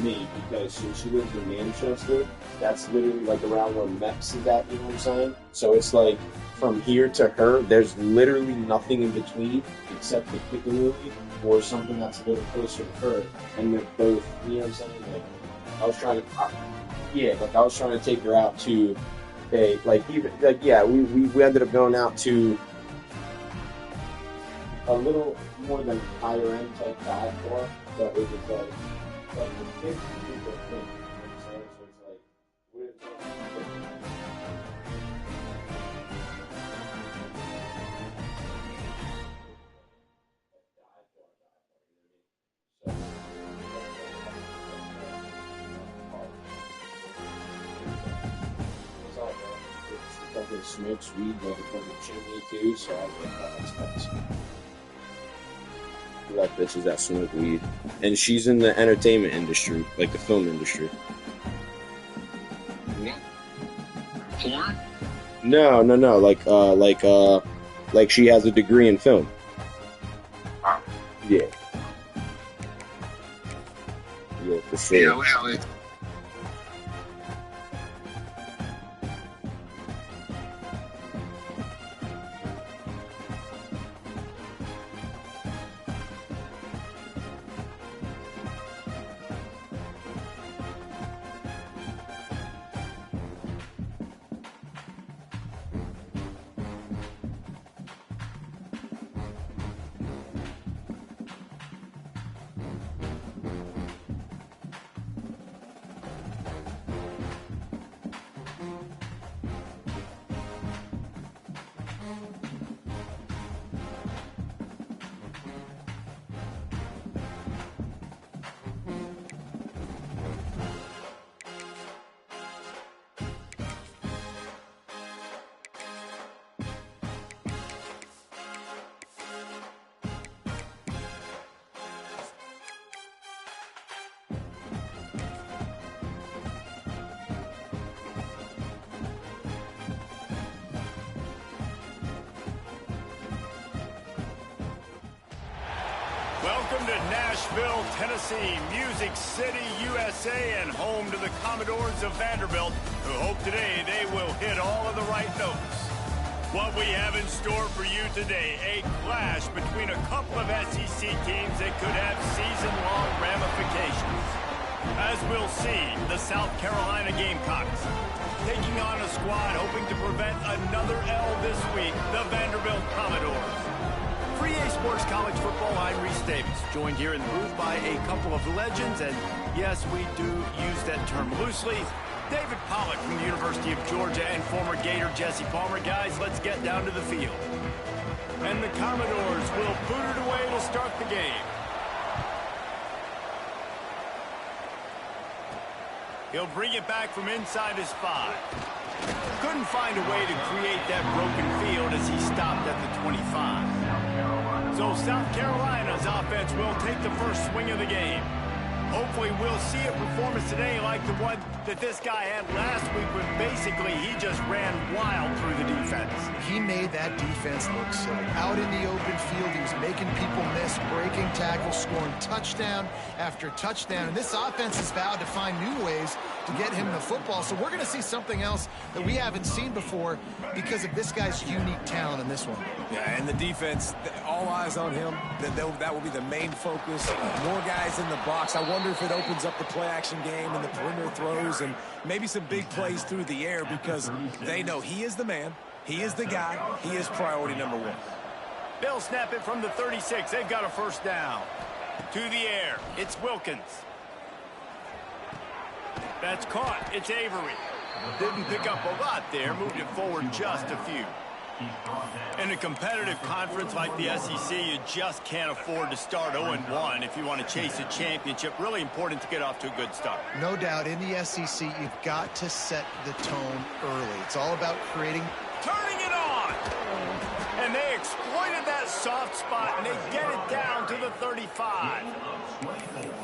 me because she lives in Manchester. That's literally like around where Meps is at, you know what I'm saying? So it's like from here to her, there's literally nothing in between except the Piccadilly or something that's a little closer to her. And they're both, you know what I'm saying? Like, I was trying to, yeah, like I was trying to take her out to a, like, even, like, yeah, we ended up going out to a little more than higher end type dive bar, but it was like the big thing, you know what I'm saying? So it's like, we're fucking smokes weed like a fucking chimney too, so I was like, oh, that's nice. I like bitches that smoke weed. And she's in the entertainment industry, like the film industry. What? Porn? No. Like she has a degree in film. Oh. Yeah. Yeah, for sure. Yeah, well, welcome to Nashville, Tennessee, Music City, USA, and home to the Commodores of Vanderbilt, who hope today they will hit all of the right notes. What we have in store for you today, a clash between a couple of SEC teams that could have season-long ramifications. As we'll see, the South Carolina Gamecocks taking on a squad hoping to prevent another L this week, the Vanderbilt Commodores. For EA Sports College Football, I'm Reese Davis, joined here in the booth by a couple of legends, and yes, we do use that term loosely. David Pollack from the University of Georgia and former Gator Jesse Palmer. Guys, let's get down to the field. And the Commodores will boot it away to start the game. He'll bring it back from inside his 5. Couldn't find a way to create that broken field as he stopped at the 25. So South Carolina's offense will take the first swing of the game. Hopefully we'll see a performance today like the one that this guy had last week when basically he just ran wild through the defense. He made that defense look silly. Out in the open field, he was making people miss, breaking tackles, scoring touchdown after touchdown. And this offense has vowed to find new ways to get him the football. So we're going to see something else that we haven't seen before because of this guy's unique talent in this one. Yeah, and the defense, all eyes on him. That will be the main focus. More guys in the box. I wonder if it opens up the play-action game and the perimeter throws and maybe some big plays through the air because they know he is the man, he is the guy, he is priority number 1. They'll snap it from the 36. They've got a first down. To the air, it's Wilkins. That's caught. It's Avery. Didn't pick up a lot there. Moved it forward just a few. In a competitive conference like the SEC, you just can't afford to start 0-1 if you want to chase a championship. Really important to get off to a good start. No doubt, in the SEC, you've got to set the tone early. It's all about creating... Turning it on! And they exploited that soft spot, and they get it down to the 35.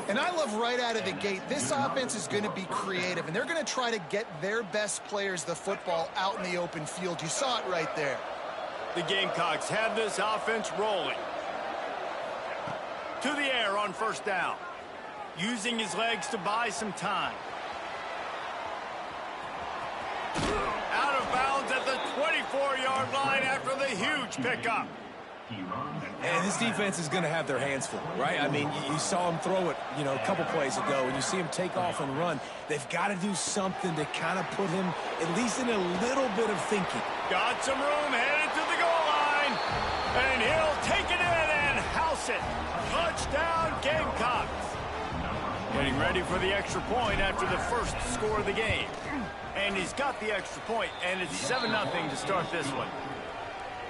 And I love right out of the gate, this offense is going to be creative, and they're going to try to get their best players the football out in the open field. You saw it right there. The Gamecocks have this offense rolling. To the air on first down. using his legs to buy some time. Out of bounds at the 24-yard line after the huge pickup. And this defense is going to have their hands full, right? I mean, you saw him throw it, a couple plays ago, and you see him take off and run. They've got to do something to kind of put him at least in a little bit of thinking. Got some room, headed to the goal line, and he'll take it in and house it. Touchdown, Gamecocks. Getting ready for the extra point after the first score of the game. And he's got the extra point, and it's 7-0 to start this one.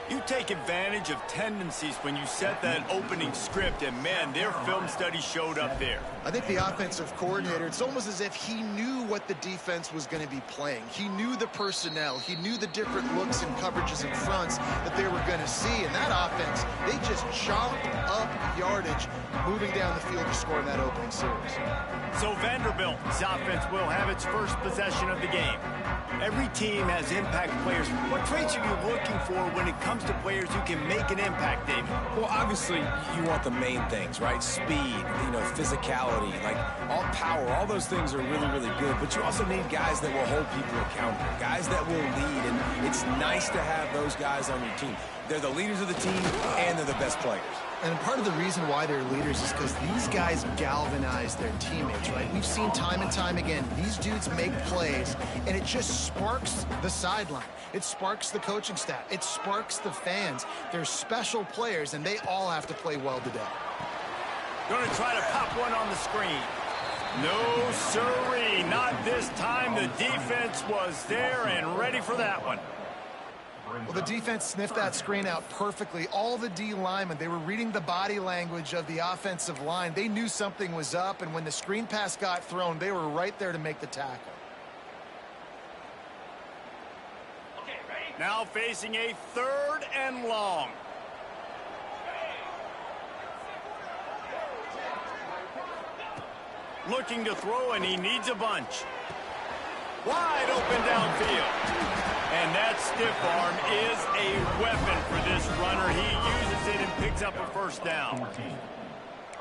You take advantage of tendencies when you set that opening script, and, man, their film study showed up there. I think the offensive coordinator, it's almost as if he knew what the defense was going to be playing. He knew the personnel. He knew the different looks and coverages and fronts that they were going to see. And that offense, they just chopped up yardage moving down the field to score in that opening series. So Vanderbilt's offense will have its first possession of the game. Every team has impact players. What traits are you looking for when it comes to players who can make an impact, David? Well, obviously, you want the main things, right? Speed, physicality, like all power, all those things are really, really good. But you also need guys that will hold people accountable, guys that will lead. And it's nice to have those guys on your team. They're the leaders of the team, and they're the best players. And part of the reason why they're leaders is because these guys galvanize their teammates, right? We've seen time and time again, these dudes make plays, and it just sparks the sideline. It sparks the coaching staff. It sparks the fans. They're special players, and they all have to play well today. Going to try to pop one on the screen. No, sirree, not this time. The defense was there and ready for that one. Well, the defense sniffed that screen out perfectly. All the D linemen, they were reading the body language of the offensive line. They knew something was up, and when the screen pass got thrown, they were right there to make the tackle. Now facing a 3rd and long. Looking to throw, and he needs a bunch. Wide open downfield. And that stiff arm is a weapon for this runner. He uses it and picks up a first down.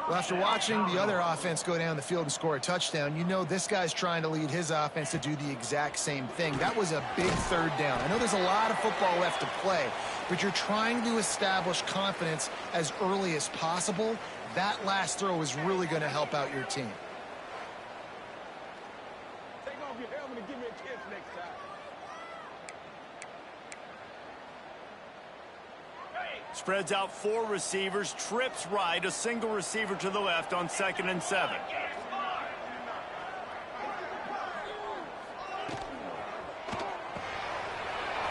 Well, after watching the other offense go down the field and score a touchdown, you know this guy's trying to lead his offense to do the exact same thing. That was a big 3rd down. I know there's a lot of football left to play, but you're trying to establish confidence as early as possible. That last throw is really going to help out your team. Take off your helmet and give me a kiss next time. Spreads out 4 receivers, trips right, a single receiver to the left on 2nd and 7.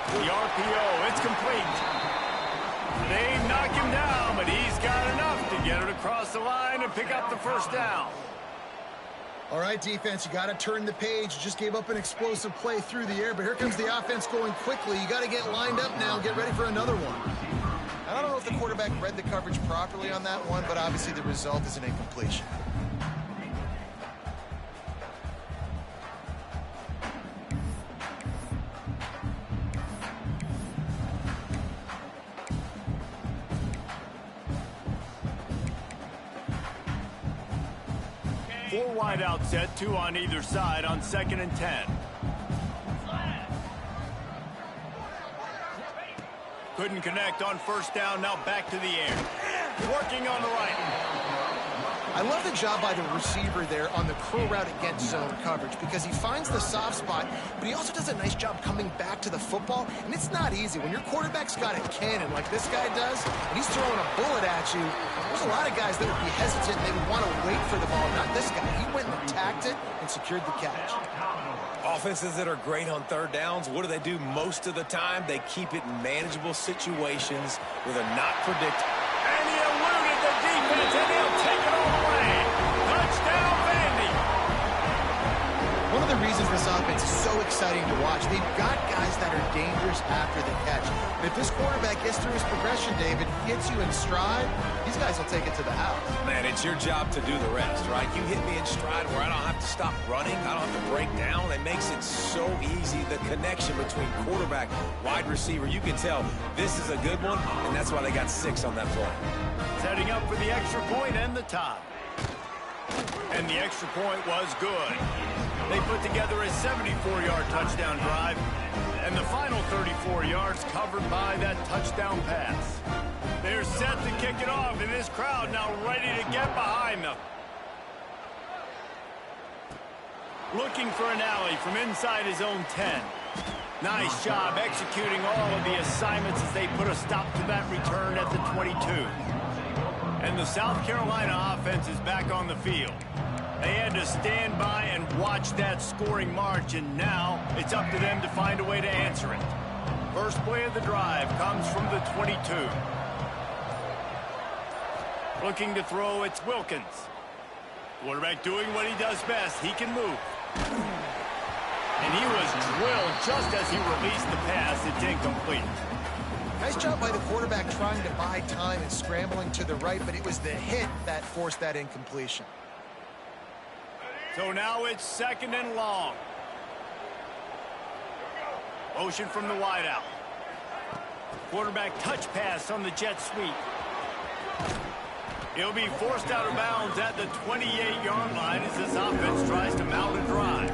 The RPO, it's complete. They knock him down, but he's got enough to get it across the line and pick up the first down. All right, defense, you got to turn the page. You just gave up an explosive play through the air, but here comes the offense going quickly. You got to get lined up now and get ready for another one. I don't know if the quarterback read the coverage properly on that one, but obviously the result is an incompletion. Four wide out set, 2 on either side on 2nd and 10. Couldn't connect on first down, now back to the air. Working on the right. I love the job by the receiver there on the curl route against zone coverage because he finds the soft spot, but he also does a nice job coming back to the football, and it's not easy. When your quarterback's got a cannon like this guy does, and he's throwing a bullet at you, there's a lot of guys that would be hesitant and they would want to wait for the ball. Not this guy. He went and attacked it and secured the catch. Offenses that are great on 3rd downs, what do most of the time? They keep it in manageable situations where they're not predictable. And he eluded the defense, and he'll take it all the way. Touchdown, Vandy. One of the reasons this offense is so exciting to watch, they've got guys that are dangerous after the catch. But if this quarterback gets through his progression, David, gets you in stride, these guys will take it to the house. Man, it's your job to do the rest, right? You hit me in stride where I don't have to stop running. I don't have to break down. It makes it so easy. The connection between quarterback, wide receiver, you can tell this is a good one, and that's why they got 6 on that play. Setting up for the extra point and the tie. And the extra point was good. They put together a 74-yard touchdown drive, and the final 34 yards covered by that touchdown pass. They're set to kick it off, and this crowd now ready to get behind them. Looking for an alley from inside his own 10. Nice job executing all of the assignments as they put a stop to that return at the 22. And the South Carolina offense is back on the field. They had to stand by and watch that scoring march, and now it's up to them to find a way to answer it. First play of the drive comes from the 22. Looking to throw, it's Wilkins. Quarterback doing what he does best. He can move. And he was drilled just as he released the pass. It's incomplete. Nice job by the quarterback trying to buy time and scrambling to the right, but it was the hit that forced that incompletion. So now it's 2nd and long. Motion from the wideout. Quarterback touch pass on the jet sweep. He'll be forced out of bounds at the 28-yard line as this offense tries to mount a drive.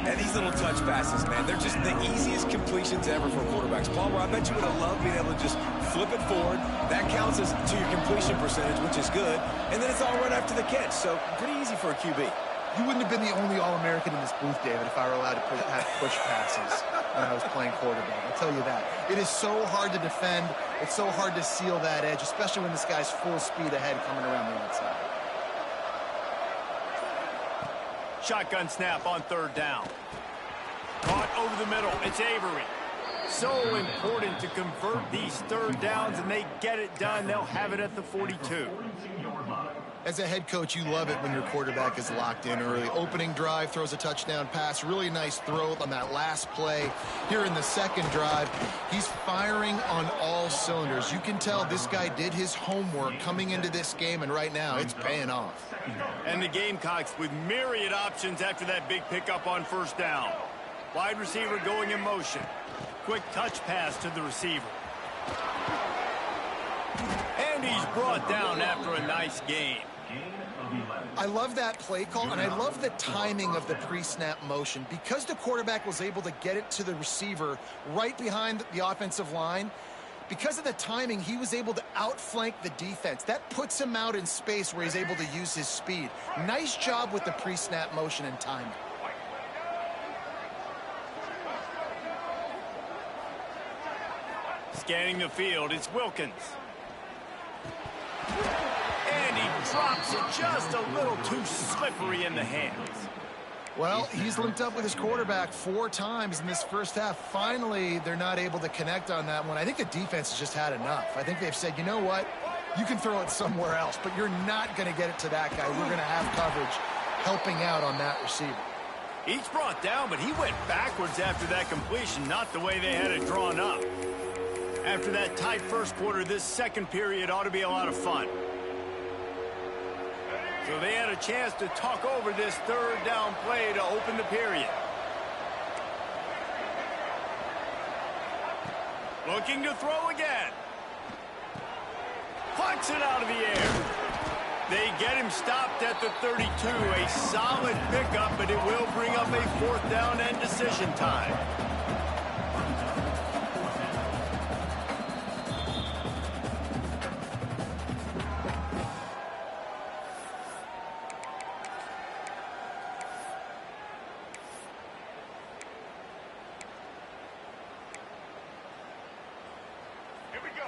And these little touch passes, man, they're just the easiest completions ever for quarterbacks. Palmer, I bet you would have loved being able to just flip it forward. That counts as to your completion percentage, which is good. And then it's all right after the catch, so pretty easy for a QB. You wouldn't have been the only All-American in this booth, David, if I were allowed to push passes when I was playing quarterback. I'll tell you that. It is so hard to defend. It's so hard to seal that edge, especially when this guy's full speed ahead coming around the outside. Shotgun snap on 3rd down. Caught over the middle. It's Avery. So important to convert these 3rd downs, and they get it done. They'll have it at the 42. As a head coach, you love it when your quarterback is locked in early. Opening drive, throws a touchdown pass. Really nice throw on that last play. Here in the 2nd drive, he's firing on all cylinders. You can tell this guy did his homework coming into this game, and right now it's paying off. And the Gamecocks with myriad options after that big pickup on 1st down. Wide receiver going in motion. Quick touch pass to the receiver. And he's brought down after a nice gain. I love that play call, and I love the timing of the pre-snap motion. Because the quarterback was able to get it to the receiver right behind the offensive line, because of the timing, he was able to outflank the defense. That puts him out in space where he's able to use his speed. Nice job with the pre-snap motion and timing. Scanning the field, it's Wilkins. And he drops it just a little too slippery in the hands. Well, he's linked up with his quarterback 4 times in this first half. Finally, they're not able to connect on that one. I think the defense has just had enough. I think they've said, you know what? You can throw it somewhere else, but you're not going to get it to that guy. We're going to have coverage helping out on that receiver. He's brought down, but he went backwards after that completion, not the way they had it drawn up. After that tight first quarter, this second period ought to be a lot of fun. So they had a chance to talk over this 3rd down play to open the period. Looking to throw again. Plucks it out of the air. They get him stopped at the 32. A solid pickup, but it will bring up a 4th down and decision time.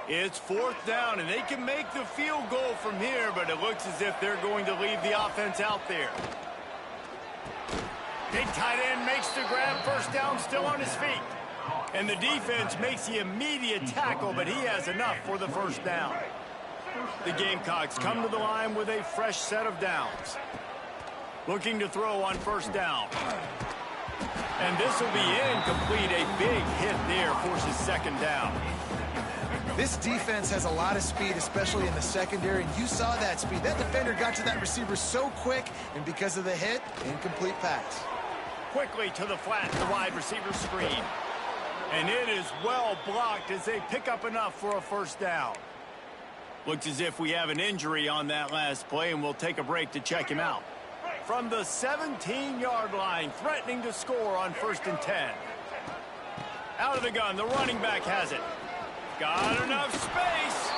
It's 4th down, and they can make the field goal from here, but it looks as if they're going to leave the offense out there. Big tight end makes the grab. 1st down, still on his feet. And the defense makes the immediate tackle, but he has enough for the 1st down. The Gamecocks come to the line with a fresh set of downs. Looking to throw on 1st down. And this will be incomplete. A big hit there forces 2nd down. This defense has a lot of speed, especially in the secondary, and you saw that speed. That defender got to that receiver so quick, and because of the hit, incomplete pass. Quickly to the flat, the wide receiver screen. And it is well blocked as they pick up enough for a 1st down. Looks as if we have an injury on that last play, and we'll take a break to check him out. From the 17-yard line, threatening to score on 1st and 10. Out of the gun, the running back has it. Got enough space,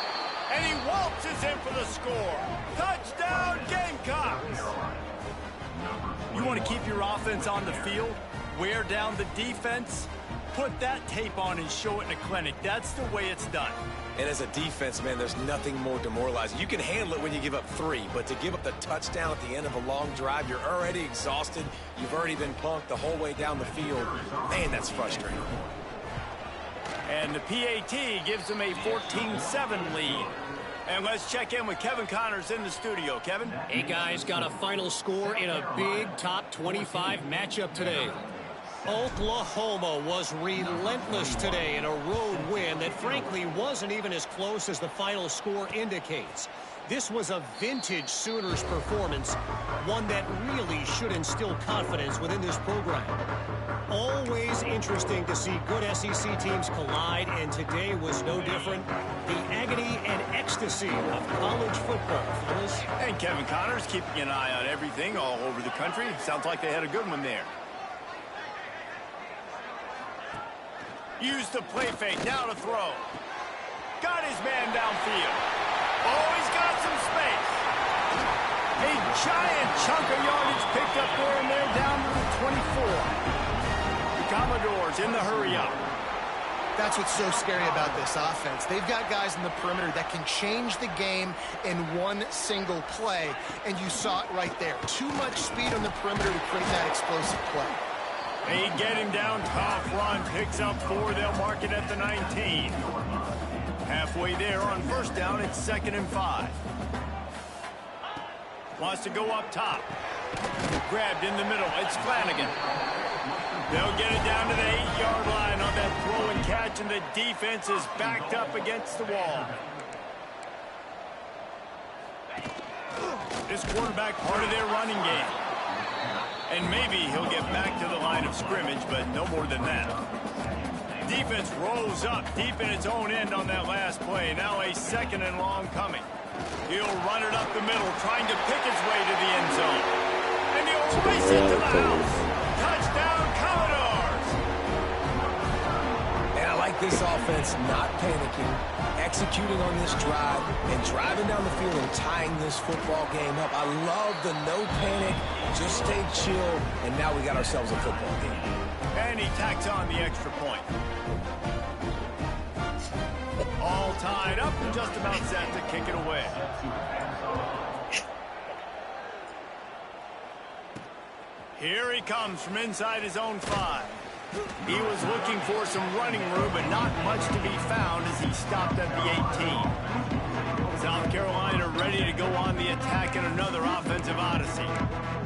and he waltzes in for the score. Touchdown, Gamecocks! You want to keep your offense on the field, wear down the defense, put that tape on and show it in a clinic. That's the way it's done. And as a defense, man, there's nothing more demoralizing. You can handle it when you give up 3, but to give up the touchdown at the end of a long drive, you're already exhausted. You've already been punked the whole way down the field. Man, that's frustrating. And the PAT gives them a 14-7 lead. And let's check in with Kevin Connors in the studio. Kevin? Hey, guys, got a final score in a big top 25 matchup today. Oklahoma was relentless today in a road win that frankly wasn't even as close as the final score indicates. This was a vintage Sooners performance, one that really should instill confidence within this program. Always interesting to see good SEC teams collide, and today was no different. The agony and ecstasy of college football, fellas. And Kevin Connors keeping an eye on everything all over the country. Sounds like they had a good one there. Used the play fake, now to throw. Got his man downfield. Oh, he's got some space. A giant chunk of yardage picked up there, and they're down to the 24. The Commodores in the hurry-up. That's what's so scary about this offense. They've got guys in the perimeter that can change the game in one single play, and you saw it right there. Too much speed on the perimeter to create that explosive play. They get him down, tough run, picks up 4, they'll mark it at the 19. Halfway there on 1st down, it's 2nd and 5. Wants to go up top. Grabbed in the middle, it's Flanagan. They'll get it down to the 8-yard line on that throw and catch, and the defense is backed up against the wall. This quarterback part of their running game. And maybe he'll get back to the line of scrimmage, but no more than that. Defense rolls up deep in its own end on that last play. Now a 2nd and long coming. He'll run it up the middle, trying to pick his way to the end zone. And he'll race it to the house. Touchdown, Commodores! And I like this offense not panicking, executing on this drive, and driving down the field and tying this football game up. I love the no panic, just stay chill, and now we got ourselves a football game. And he tacks on the extra point. All tied up and just about set to kick it away. Here he comes from inside his own 5. He was looking for some running room, but not much to be found as he stopped at the 18. South Carolina ready to go on the attack in another offensive odyssey.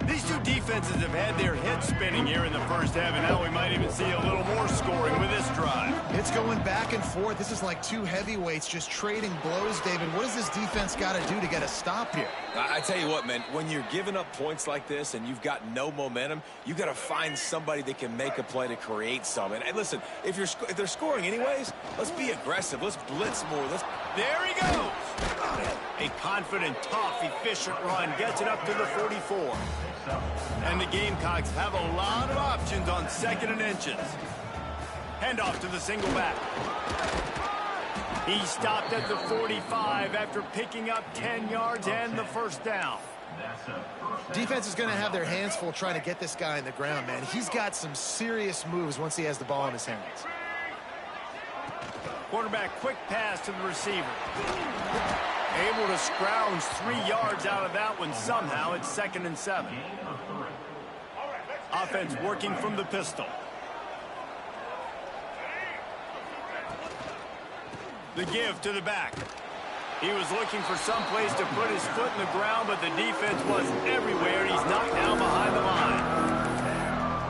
These two defenses have had their heads spinning here in the first half, and now we might even see a little more scoring with this drive. It's going back and forth. This is like two heavyweights just trading blows, David. What does this defense got to do to get a stop here? I tell you what, man, when you're giving up points like this and you've got no momentum, you got to find somebody that can make a play to create some. And listen, if they're scoring anyways, let's be aggressive. Let's blitz more. There he goes. A confident, tough, efficient run gets it up to the 44. And the Gamecocks have a lot of options on 2nd and inches. Handoff to the single back. He stopped at the 45 after picking up 10 yards and the 1st down. Defense is going to have their hands full trying to get this guy in the ground, man. He's got some serious moves once he has the ball in his hands. Quarterback quick pass to the receiver. Able to scrounge 3 yards out of that one somehow. It's 2nd and 7. Offense working from the pistol. The give to the back. He was looking for some place to put his foot in the ground, but the defense was everywhere. He's knocked down behind the line.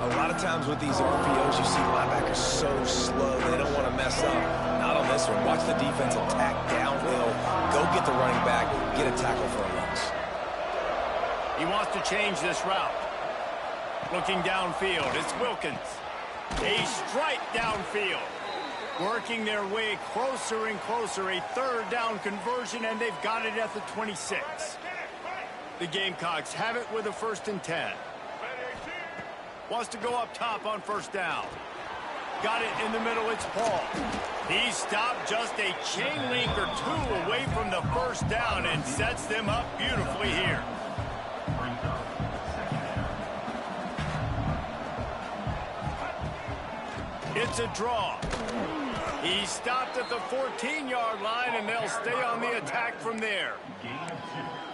A lot of times with these RPOs, you see linebackers so slow, they don't want to mess up. Not on this one. Watch the defense attack downhill. Go get the running back, get a tackle for a loss. He wants to change this route. Looking downfield, it's Wilkins. A strike downfield. Working their way closer and closer, a third down conversion, and they've got it at the 26. The Gamecocks have it with a 1st and 10. Wants to go up top on 1st down. Got it in the middle, it's Paul. He stopped just a chain link or two away from the 1st down and sets them up beautifully here. It's a draw. He stopped at the 14-yard line, and they'll stay on the attack from there.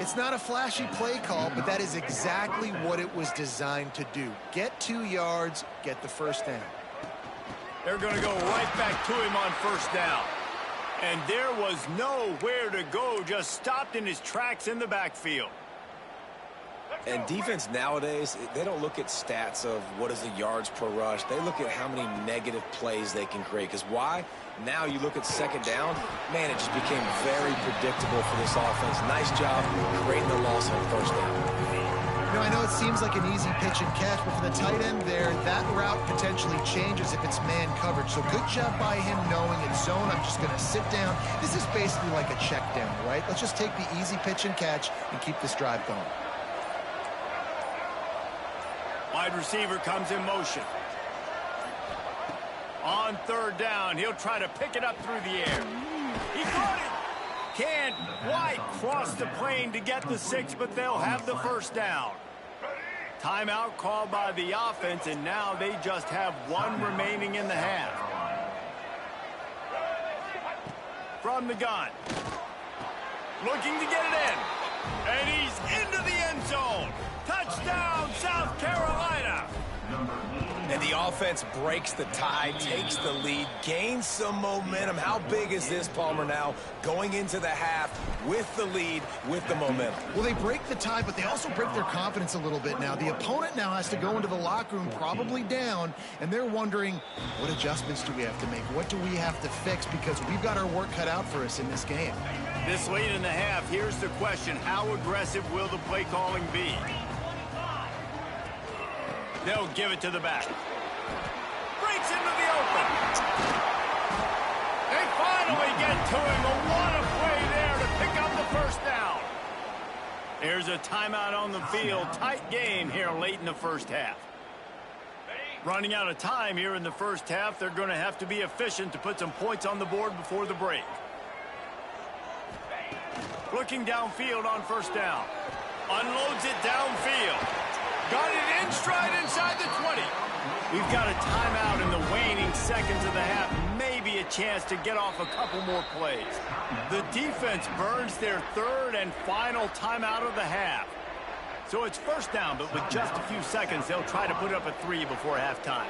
It's not a flashy play call, but that is exactly what it was designed to do. Get 2 yards, get the 1st down. They're going to go right back to him on 1st down. And there was nowhere to go, just stopped in his tracks in the backfield. And defense nowadays, they don't look at stats of what is the yards per rush. They look at how many negative plays they can create. Because why? Now you look at 2nd down, man, it just became very predictable for this offense. Nice job creating the loss on 1st down. You know, I know it seems like an easy pitch and catch, but for the tight end there, that route potentially changes if it's man coverage. So good job by him knowing it's zone. I'm just going to sit down. This is basically like a check down, right? Let's just take the easy pitch and catch and keep this drive going. Wide receiver comes in motion. On 3rd down, he'll try to pick it up through the air. He got it! Can't quite cross the plane to get the 6, but they'll have the 1st down. Timeout called by the offense, and now they just have 1 remaining in the half. From the gun. Looking to get it in. And he's into the end zone. Touchdown, South Carolina. And the offense breaks the tie, takes the lead, gains some momentum. How big is this, Palmer, now going into the half with the lead, with the momentum? Well, they break the tie, but they also break their confidence a little bit now. The opponent now has to go into the locker room probably down, and they're wondering, what adjustments do we have to make? What do we have to fix? Because we've got our work cut out for us in this game. This late in the half, here's the question. How aggressive will the play calling be? They'll give it to the back. Breaks into the open. They finally get to him. What a play there to pick up the 1st down. There's a timeout on the field. Tight game here late in the 1st half. Running out of time here in the 1st half. They're going to have to be efficient to put some points on the board before the break. Looking downfield on 1st down. Unloads it downfield. Got it in stride inside the 20. We've got a timeout in the waning seconds of the half. Maybe a chance to get off a couple more plays. The defense burns their 3rd and final timeout of the half. So it's 1st down, but with just a few seconds, they'll try to put up a 3 before halftime.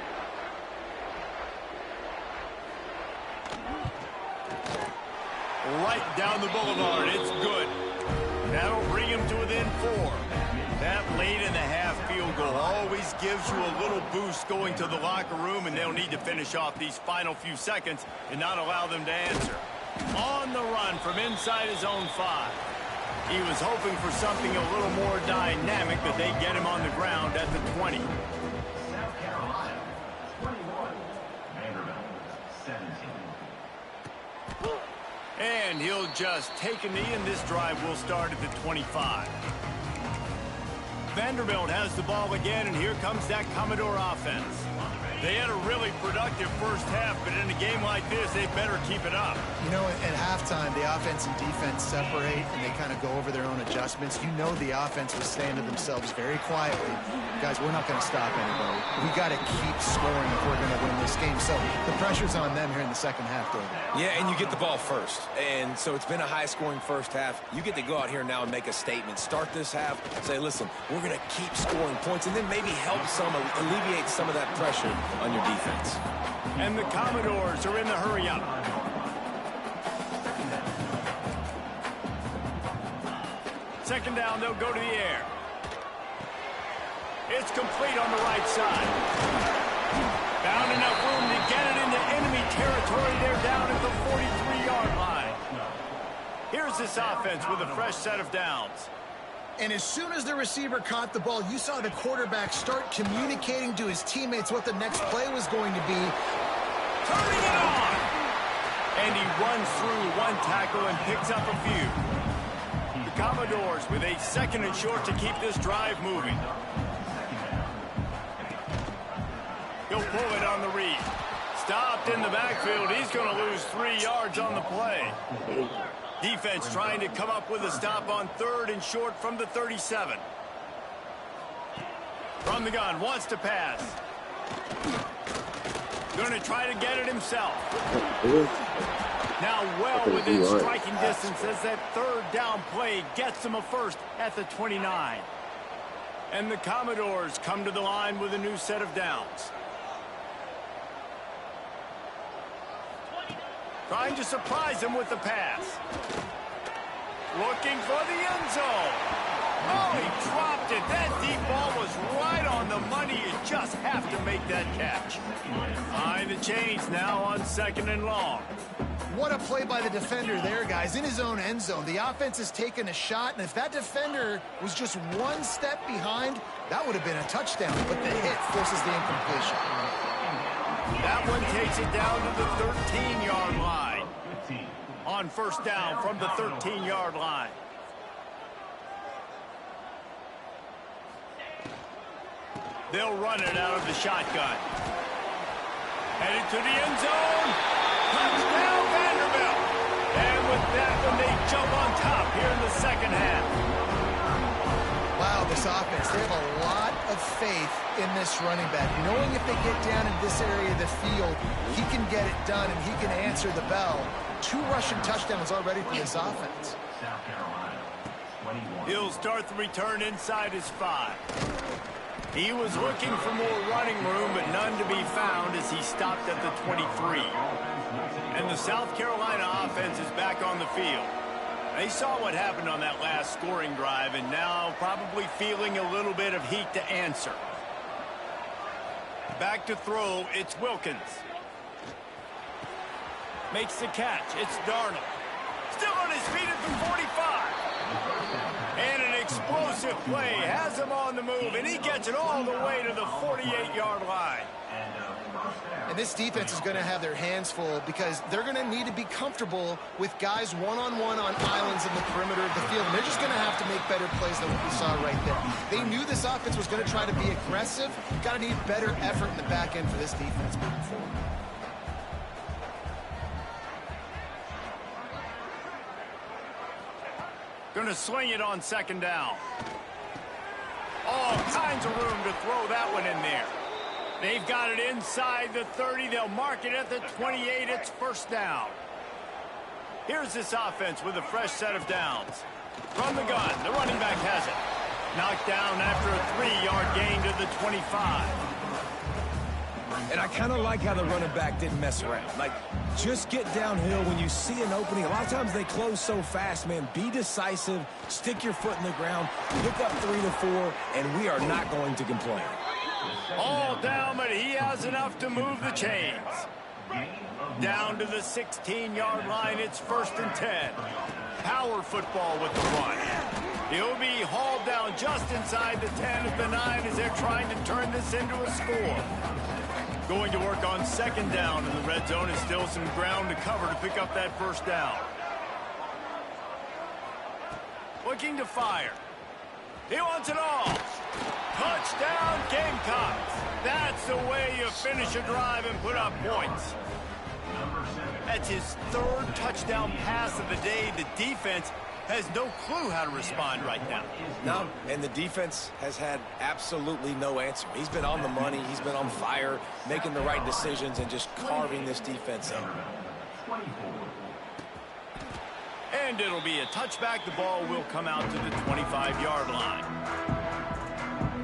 Right down the boulevard. It's good. That'll bring him to within 4. That late in the half field goal always gives you a little boost going to the locker room, and they'll need to finish off these final few seconds and not allow them to answer. On the run from inside his own 5. He was hoping for something a little more dynamic, but they get him on the ground at the 20. South Carolina, 21. Vanderbilt, 17. And he'll just take a knee, and this drive will start at the 25. Vanderbilt has the ball again, and here comes that Commodore offense. They had a really productive 1st half, but in a game like this, they better keep it up. You know, at halftime, the offense and defense separate, and they kind of go over their own adjustments. You know the offense was saying to themselves very quietly, guys, we're not going to stop anybody. We got to keep scoring if we're going to win this game. So the pressure's on them here in the 2nd half, David. Yeah, and you get the ball first. And so it's been a high-scoring 1st half. You get to go out here now and make a statement. Start this half, say, listen, we're going to keep scoring points, and then maybe help alleviate some of that pressure on your defense. And the Commodores are in the hurry-up. Second down, they'll go to the air. It's complete on the right side. Found enough room to get it into enemy territory. They're down at the 43-yard line. Here's this offense with a fresh set of downs. And as soon as the receiver caught the ball, you saw the quarterback start communicating to his teammates what the next play was going to be. Turning it on. And he runs through one tackle and picks up a few. The Commodores with a 2nd and short to keep this drive moving. He'll pull it on the read. Stopped in the backfield. He's going to lose 3 yards on the play. Defense trying to come up with a stop on 3rd and short from the 37. From the gun, wants to pass. Going to try to get it himself. Now well within striking distance as that 3rd down play gets him a first at the 29. And the Commodores come to the line with a new set of downs. Trying to surprise him with the pass. Looking for the end zone. Oh, he dropped it. That deep ball was right on the money. You just have to make that catch. Behind the chains now on 2nd and long. What a play by the defender there, guys. In his own end zone. The offense has taken a shot, and if that defender was just 1 step behind, that would have been a touchdown. But the hit forces the incompletion. That one takes it down to the 13-yard line. On 1st down from the 13-yard line. They'll run it out of the shotgun. Headed to the end zone. Touchdown, Vanderbilt. And with that one, they jump on top here in the 2nd half. Wow, this offense, they have a lot of faith in this running back. Knowing if they get down in this area of the field, he can get it done and he can answer the bell. 2 rushing touchdowns already for this offense. He'll start the return inside his 5. He was looking for more running room, but none to be found as he stopped at the 23. And the South Carolina offense is back on the field. They saw what happened on that last scoring drive, and now probably feeling a little bit of heat to answer. Back to throw, it's Wilkins. Makes the catch, it's Darnold. Still on his feet at the 45. And an explosive play has him on the move, and he gets it all the way to the 48-yard line. And this defense is going to have their hands full because they're going to need to be comfortable with guys one-on-one on islands in the perimeter of the field. And they're just going to have to make better plays than what we saw right there. They knew this offense was going to try to be aggressive. Got to need better effort in the back end for this defense moving forward. Going to swing it on 2nd down. All kinds of room to throw that one in there. They've got it inside the 30. They'll mark it at the 28. It's 1st down. Here's this offense with a fresh set of downs. From the gun, the running back has it. Knocked down after a 3-yard gain to the 25. And I kind of like how the running back didn't mess around. Like, just get downhill when you see an opening. A lot of times they close so fast, man. Be decisive, stick your foot in the ground, pick up 3 to 4, and we are not going to complain. All down, but he has enough to move the chains. Down to the 16-yard line, it's 1st and 10. Power football with the run. He'll be hauled down just inside the 10 of the 9 as they're trying to turn this into a score. Going to work on 2nd down in the red zone is still some ground to cover to pick up that 1st down. Looking to fire. He wants it all. Touchdown, Gamecocks. That's the way you finish a drive and put up points. That's his 3rd touchdown pass of the day. The defense has no clue how to respond right now. No, and the defense has had absolutely no answer. He's been on the money. He's been on fire, making the right decisions and just carving this defense up. And it'll be a touchback. The ball will come out to the 25-yard line.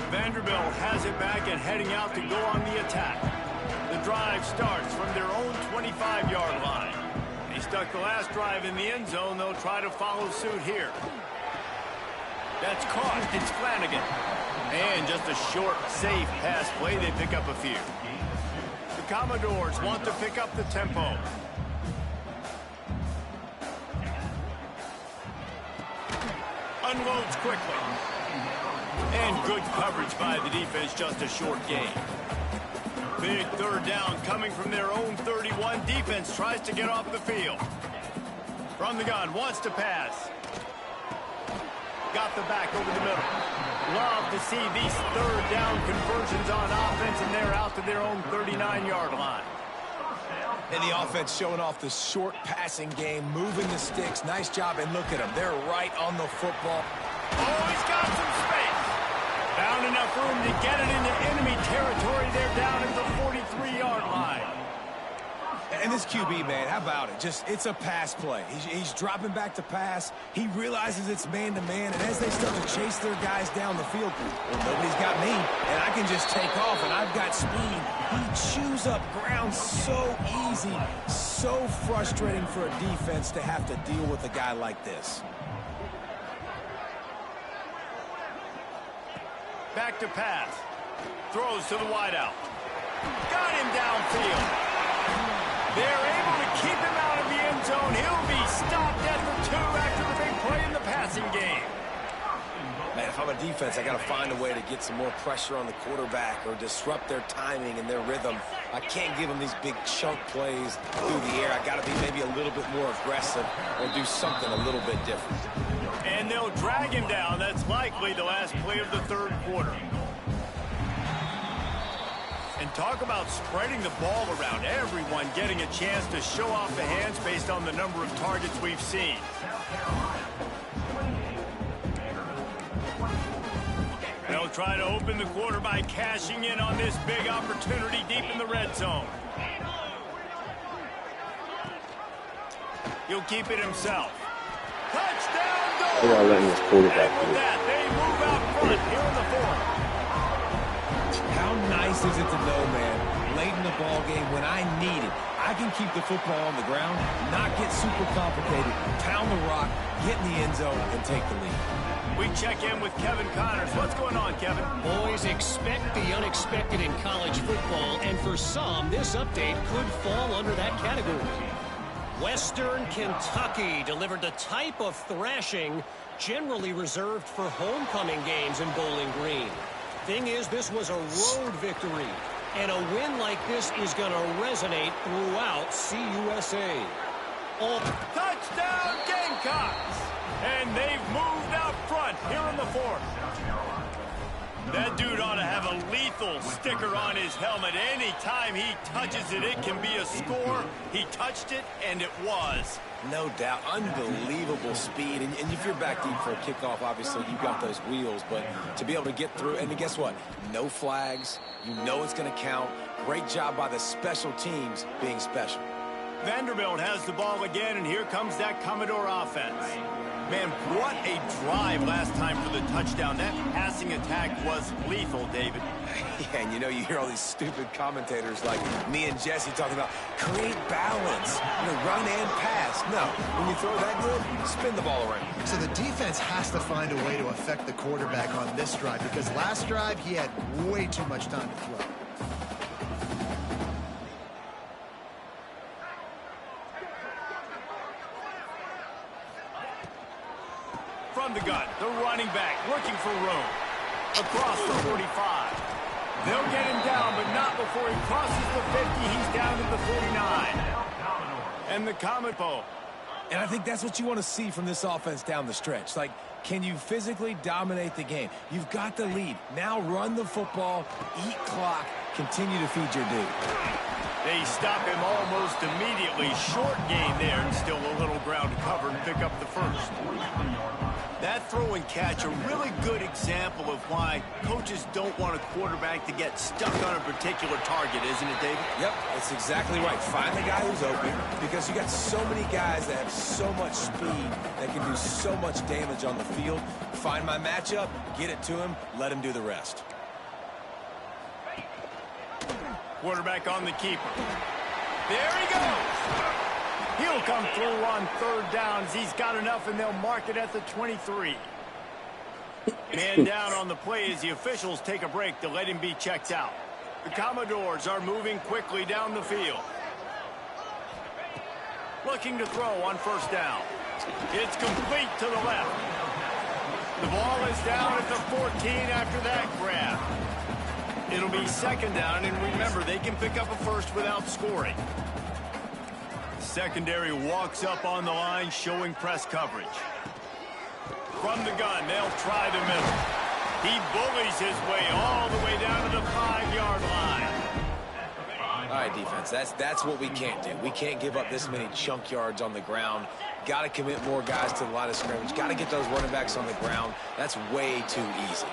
Vanderbilt has it back and heading out to go on the attack. The drive starts from their own 25-yard line. They stuck the last drive in the end zone. They'll try to follow suit here. That's caught. It's Flanagan. And just a short, safe pass play. They pick up a few. The Commodores want to pick up the tempo. Unloads quickly. And good coverage by the defense, just a short gain. Big third down coming from their own 31. Defense tries to get off the field. From the gun, wants to pass. Got the back over the middle. Love to see these third down conversions on offense, and they're out to their own 39-yard line. And the offense showing off the short passing game, moving the sticks. Nice job, and look at them. They're right on the football. Oh, he's got some space. Found enough room to get it into enemy territory. They're down at the 43-yard line. And this QB, man, how about it? It's a pass play. He's dropping back to pass. He realizes it's man-to-man, and as they start to chase their guys down the field, well, nobody's got me, and I can just take off, and I've got speed. He chews up ground so easy, so frustrating for a defense to have to deal with a guy like this. Back to pass. Throws to the wideout. Got him downfield. They're able to keep him out of the end zone. He'll be stopped at the 2 after the big play in the passing game. Man, if I'm a defense, I got to find a way to get some more pressure on the quarterback or disrupt their timing and their rhythm. I can't give them these big chunk plays through the air. I got to be maybe a little bit more aggressive or do something a little bit different. And they'll drag him down. That's likely the last play of the third quarter. And talk about spreading the ball around. Everyone getting a chance to show off the hands based on the number of targets we've seen. They'll try to open the quarter by cashing in on this big opportunity deep in the red zone. He'll keep it himself. Touchdown goal! They're not letting this quarterback And with that, they move out front here in the fourth. How nice is it to know, man, late in the ball game when I need it, I can keep the football on the ground, not get super complicated, pound the rock, get in the end zone, and take the lead. We check in with Kevin Connors. What's going on, Kevin? Boys, expect the unexpected in college football, and for some, this update could fall under that category. Western Kentucky delivered the type of thrashing generally reserved for homecoming games in Bowling Green. Thing is, this was a road victory, and a win like this is going to resonate throughout CUSA. Oh, Touchdown, Gamecocks! And they've moved out front here in the fourth. That dude ought to have a lethal sticker on his helmet. Anytime he touches it, it can be a score. He touched it, and it was. No doubt. Unbelievable speed. And if you're back deep for a kickoff, obviously you've got those wheels. But to be able to get through, and guess what? No flags. You know it's going to count. Great job by the special teams being special. Vanderbilt has the ball again, and here comes that Commodore offense. Man, what a drive last time for the touchdown. That passing attack was lethal, David. Yeah, and you know, you hear all these stupid commentators like me and Jesse talking about create balance, run and pass. No, when you throw that good, spin the ball around. So the defense has to find a way to affect the quarterback on this drive, because last drive he had way too much time to throw. From the gun, the running back looking for room. Across the 45. They'll get him down, but not before he crosses the 50. He's down at the 49. And the Commodore. And I think that's what you want to see from this offense down the stretch. Like, can you physically dominate the game? You've got the lead. Now run the football, eat clock, continue to feed your dude. They stop him almost immediately. Short gain there, and still a little ground to cover and pick up the first. That throw and catch, a really good example of why coaches don't want a quarterback to get stuck on a particular target, isn't it, David? Yep, that's exactly right. Find the guy who's open, because you got so many guys that have so much speed that can do so much damage on the field. Find my matchup, get it to him, let him do the rest. Quarterback on the keeper. There he goes. He'll come through on third downs. He's got enough, and they'll mark it at the 23. Man down on the play as the officials take a break to let him be checked out. The Commodores are moving quickly down the field. Looking to throw on first down. It's complete to the left. The ball is down at the 14 after that grab. It'll be second down, and remember, they can pick up a first without scoring. Secondary walks up on the line, showing press coverage. From the gun, they'll try the middle. He bullies his way all the way down to the 5-yard line. All right, defense, that's what we can't do. We can't give up this many chunk yards on the ground. Got to commit more guys to the line of scrimmage. Got to get those running backs on the ground. That's way too easy.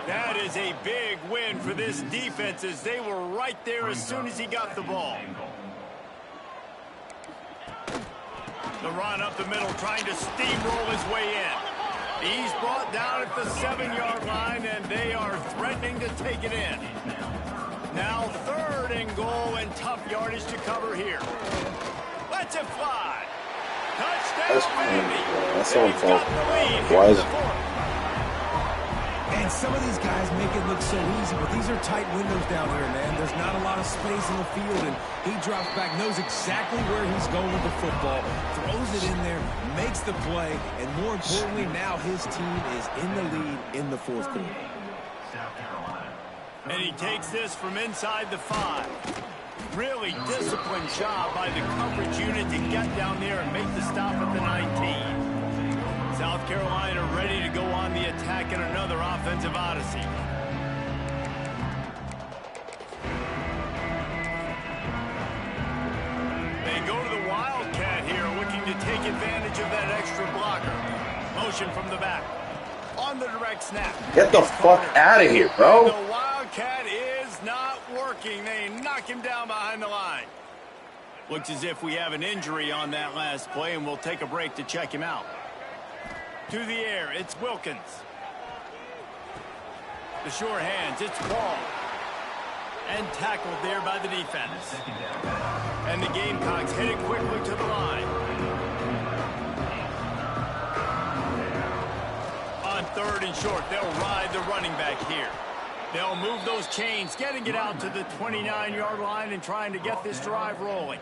That is a big win for this defense, as they were right there as soon as he got the ball. The run up the middle, trying to steamroll his way in. He's brought down at the 7-yard line, and they are threatening to take it in. Now 3rd and goal, and tough yardage to cover here. Let's it fly. Touchdown, baby. That's so fun. Why is And some of these guys make it look so easy, but these are tight windows down here, man. There's not a lot of space in the field, and he drops back, knows exactly where he's going with the football, throws it in there, makes the play, and more importantly, now his team is in the lead in the 4th quarter. And he takes this from inside the 5. Really disciplined job by the coverage unit to get down there and make the stop at the 19. South Carolina ready to go on the attack in another offensive odyssey. They go to the Wildcat here, looking to take advantage of that extra blocker. Motion from the back. On the direct snap. Get the fuck out of here, bro. The Wildcat is not working. They knock him down behind the line. Looks as if we have an injury on that last play, and we'll take a break to check him out. To the air, it's Wilkins. The sure hands, it's Ball. And tackled there by the defense. And the Gamecocks headed quickly to the line. On 3rd and short, they'll ride the running back here. They'll move those chains, getting it out to the 29-yard line and trying to get this drive rolling.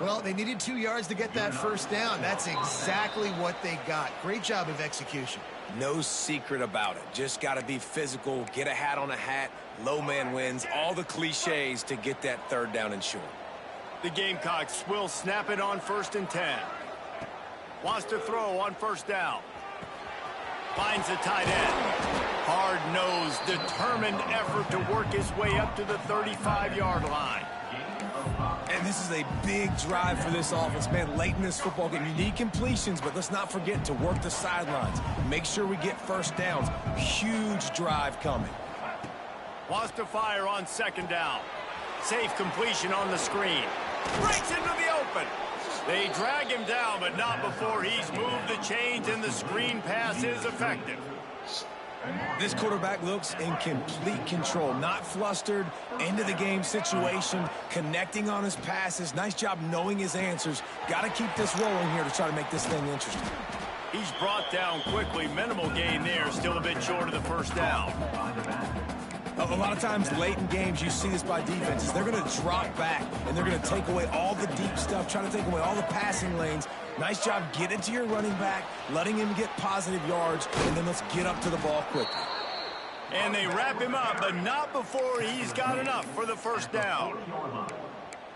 Well, they needed 2 yards to get that first down. That's exactly what they got. Great job of execution. No secret about it. Just got to be physical, get a hat on a hat, low man wins, all the cliches to get that 3rd down and short. The Gamecocks will snap it on 1st and 10. Wants to throw on 1st down. Finds the tight end. Hard-nosed, determined effort to work his way up to the 35-yard line. And this is a big drive for this offense, man. Late in this football game, you need completions, but let's not forget to work the sidelines. Make sure we get first downs. Huge drive coming. Wants to fire on 2nd down. Safe completion on the screen. Breaks into the open. They drag him down, but not before he's moved the chains, and the screen pass is effective. This quarterback looks in complete control, not flustered, end of the game situation, connecting on his passes. Nice job knowing his answers. Got to keep this rolling here to try to make this thing interesting. He's brought down quickly. Minimal gain there, still a bit short of the 1st down. A lot of times late in games, you see this by defenses. They're going to drop back, and they're going to take away all the deep stuff, trying to take away all the passing lanes. Nice job getting to your running back, letting him get positive yards, and then let's get up to the ball quickly. And they wrap him up, but not before he's got enough for the 1st down.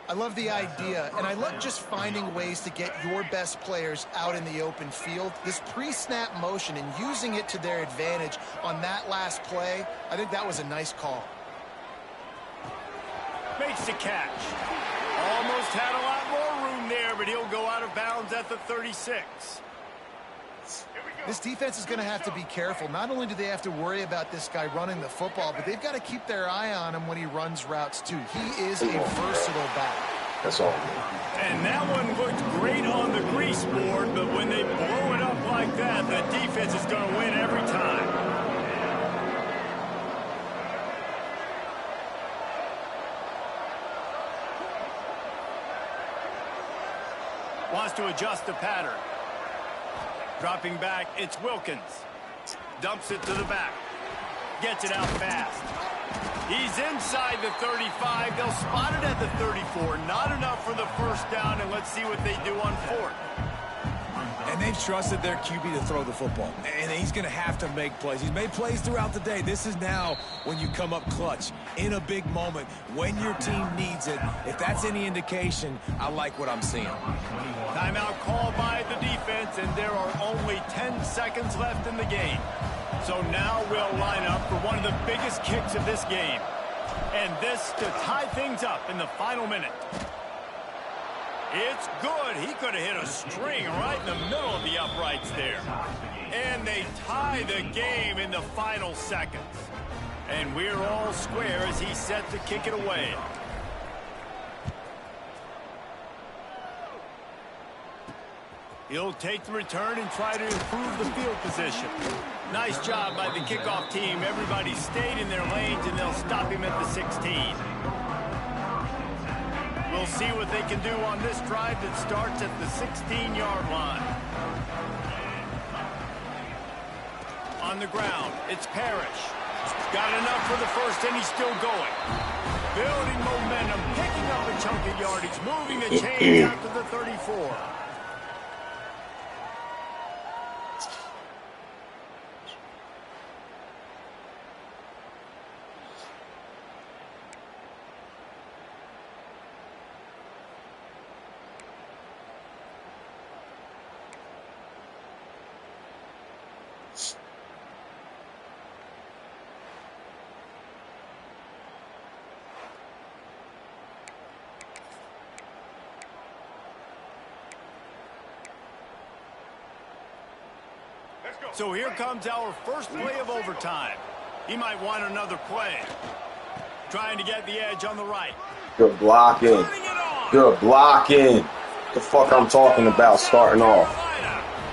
I love the idea, and I love just finding ways to get your best players out in the open field. This pre-snap motion and using it to their advantage on that last play, I think that was a nice call. Makes the catch. Almost had a lot more room there, but he'll go out of bounds at the 36. This defense is going to have to be careful. Not only do they have to worry about this guy running the football, but they've got to keep their eye on him when he runs routes too. He is a versatile back. That's all. And that one looked great on the grease board, but when they blow it up like that, the defense is going to win every time. Wants to adjust the pattern. Dropping back, it's Wilkins. Dumps it to the back. Gets it out fast. He's inside the 35. They'll spot it at the 34. Not enough for the 1st down, and let's see what they do on 4th. And they've trusted their QB to throw the football. And he's going to have to make plays. He's made plays throughout the day. This is now when you come up clutch in a big moment when your team needs it. If that's any indication, I like what I'm seeing. Timeout called by the defense, and there are only 10 seconds left in the game. So now we'll line up for one of the biggest kicks of this game. And this to tie things up in the final minute. It's good. He could have hit a string right in the middle of the uprights there. And they tie the game in the final seconds. And we're all square as he's set to kick it away. He'll take the return and try to improve the field position. Nice job by the kickoff team. Everybody stayed in their lanes, and they'll stop him at the 16. We'll see what they can do on this drive that starts at the 16-yard line. On the ground, it's Parrish. Got enough for the first, and he's still going. Building momentum, picking up a chunk of yardage, moving the chains out to the 34. So here comes our first play of overtime. He might want another play. Trying to get the edge on the right. Good blocking. Good blocking. The fuck I'm talking about starting off.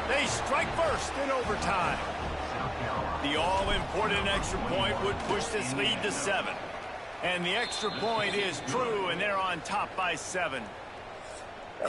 They strike first in overtime. The all-important extra point would push this lead to 7. And the extra point is true, and they're on top by 7.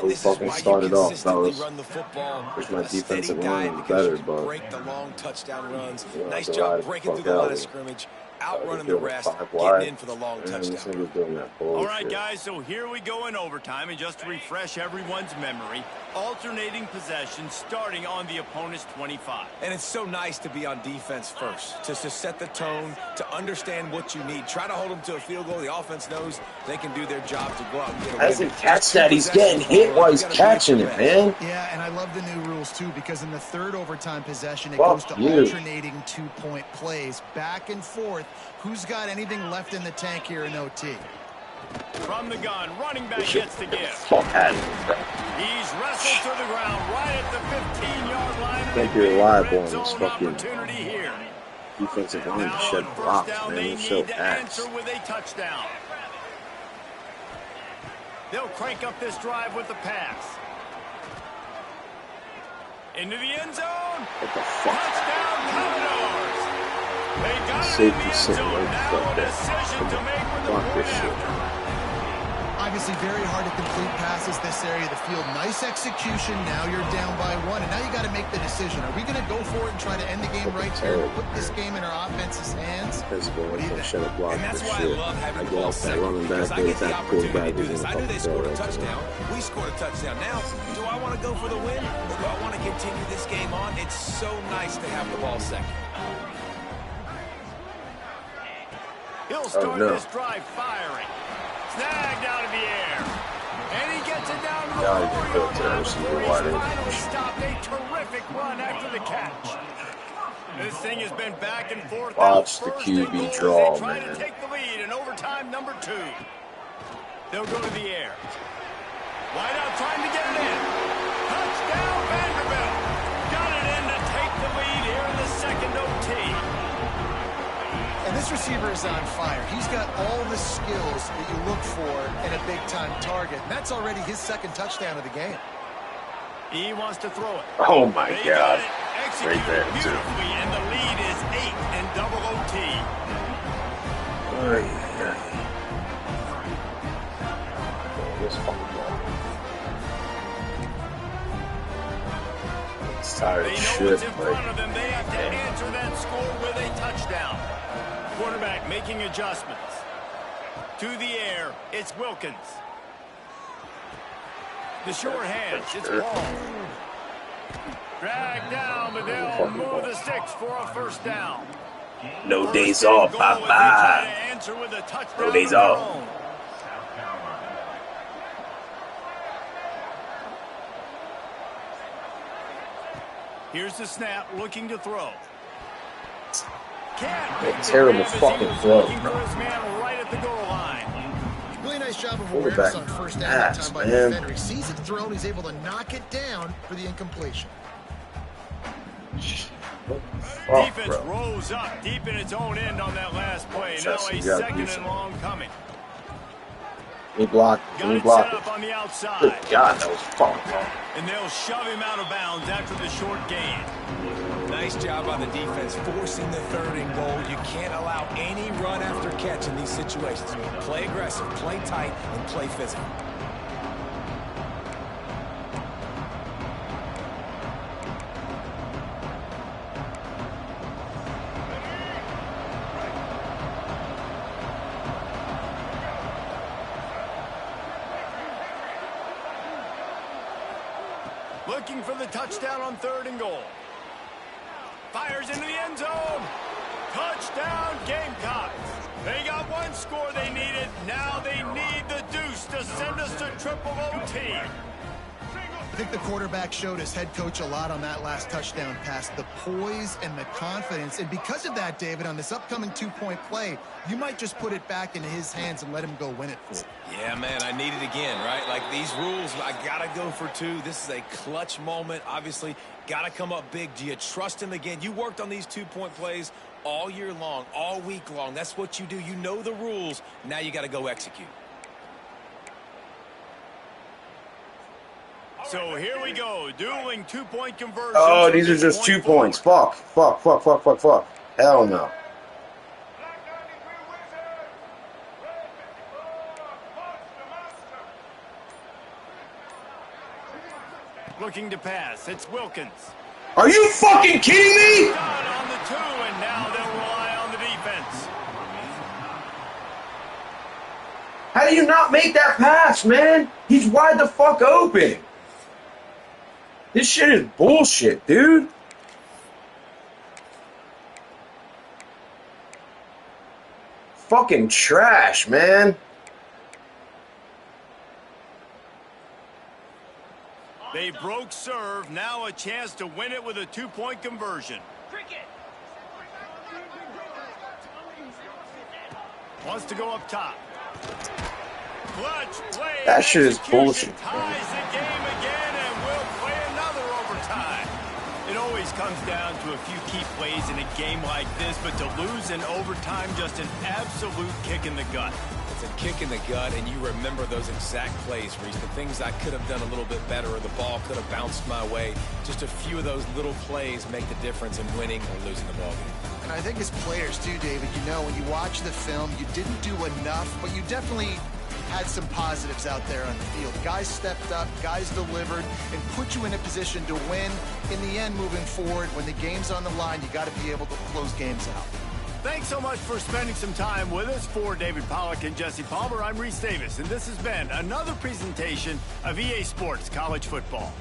We fucking started off, fellas. Run the football. Wish my defensive line was better, but break the long touchdown runs. Nice job breaking through the line of scrimmage, outrunning the rest, getting in for the long touchdown. All right, guys, so here we go in overtime, and just to refresh everyone's memory, alternating possession starting on the opponent's 25. And it's so nice to be on defense first, to set the tone, to understand what you need. Try to hold them to a field goal. The offense knows they can do their job to go out and get a win. Doesn't catch that. He's getting hit while he's catching it, man. Yeah, and I love the new rules, too, because in the third overtime possession, it goes to alternating two-point plays, back and forth. Who's got anything left in the tank here in OT? From the gun, running back gets the give. Fuck out of here. He's wrestled to the ground right at the 15-yard line. Can't be reliable on this fucking opportunity here. defensive line to shed blocks, man. They're so ass. With a touchdown. They'll crank up this drive with the pass. Into the end zone. What the fuck? Touchdown, Commodores. They got it in the end Safety zone. Now a decision to make with the Fuck point this shit. after. Obviously very hard to complete passes this area of the field. Nice execution. Now you're down by 1, and now you got to make the decision. Are we going to go for it and try to end the game right here? Put this game in our offense's hands? Physical, I can't shut up block And that's this why shit. I love having I the get ball off that second, running back, because I get get the that opportunity quarterback, to do and this. then I knew they fucking scored a throw it. touchdown. We scored a touchdown. Now, do I want to go for the win, or do I want to continue this game on? It's so nice to have the ball second. He'll start this drive firing. Snagged out of the air. And he gets it down to the 4-yard line where he's finally stopped a terrific run after the catch. This thing has been back and forth. Watch the QB draw, they try man. to take the lead in overtime number 2. They'll go to the air. Wide out trying to get it in. Touchdown Vanderbilt. Got it in to take the lead here in the second OT. And this receiver is on fire. He's got all the skills that you look for in a big-time target. And that's already his second touchdown of the game. He wants to throw it. Oh, my They God. got it executed Right there, too. beautifully, and the lead is 8 in double OT. This fucking ball. It's tired They of know shit. what's in front Like, of them. They have to answer that score with a touchdown. Quarterback making adjustments. To the air, it's Wilkins. The short hands, it's Paul. Drag down, but they'll move the sticks for a first down. No First days and off, goal as they try Papa. to answer with a touchdown No days of their off. own. Here's the snap, looking to throw. Can't make the Terrible grab as he fucking was throw. looking for his man right at the goal line. Really nice job of Quarterback awareness on first down that ass, time by the man. defender. He sees it thrown, he's able to knock it down for the incompletion. Fuck, Defense bro. rose up deep in its own end on that last play. Now Jefferson, a you gotta second do and something. long coming. He blocked. Got He it blocked set it. up on the outside. Good God, that was fucking long. And they'll shove him out of bounds after the short gain. Nice job by the defense forcing the 3rd and goal. You can't allow any run after catch in these situations. Play aggressive, play tight, and play physical. Looking for the touchdown on 3rd and goal. Fires into the end zone. Touchdown, Gamecocks. They got one score they needed. Now they need the deuce to send us to triple OT. I think the quarterback showed his head coach a lot on that last touchdown pass, the poise and the confidence. And because of that, David, on this upcoming 2-point play, you might just put it back in his hands and let him go win it for you. Yeah, man, I need it again, right? Like these rules, I got to go for 2. This is a clutch moment. Obviously, got to come up big. Do you trust him again? You worked on these 2-point plays all year long, all week long. That's what you do. You know the rules. Now you got to go execute. So here we go, dueling 2-point conversions. Oh, these are just 2 points. Fuck. Fuck, fuck, fuck, fuck, fuck. Hell no. Looking to pass, it's Wilkins. Are you fucking kidding me? Done on the 2, and now they'll rely on the defense. How do you not make that pass, man? He's wide the fuck open. This shit is bullshit, dude. Fucking trash, man. They broke serve, now a chance to win it with a 2-point conversion. Wants to go up top. Clutch play. That shit is execution bullshit. Ties the game again, and we'll play another overtime. It always comes down to a few key plays in a game like this, but to lose in overtime, just an absolute kick in the gut. It's a kick in the gut, and you remember those exact plays, Reese. The things I could have done a little bit better, or the ball could have bounced my way. Just a few of those little plays make the difference in winning or losing the ball game. And I think as players too, David, you know, when you watch the film, you didn't do enough, but you definitely had some positives out there on the field. Guys stepped up, guys delivered, and put you in a position to win. In the end, moving forward, when the game's on the line, you got to be able to close games out. Thanks so much for spending some time with us. For David Pollack and Jesse Palmer, I'm Reese Davis, and this has been another presentation of EA Sports College Football.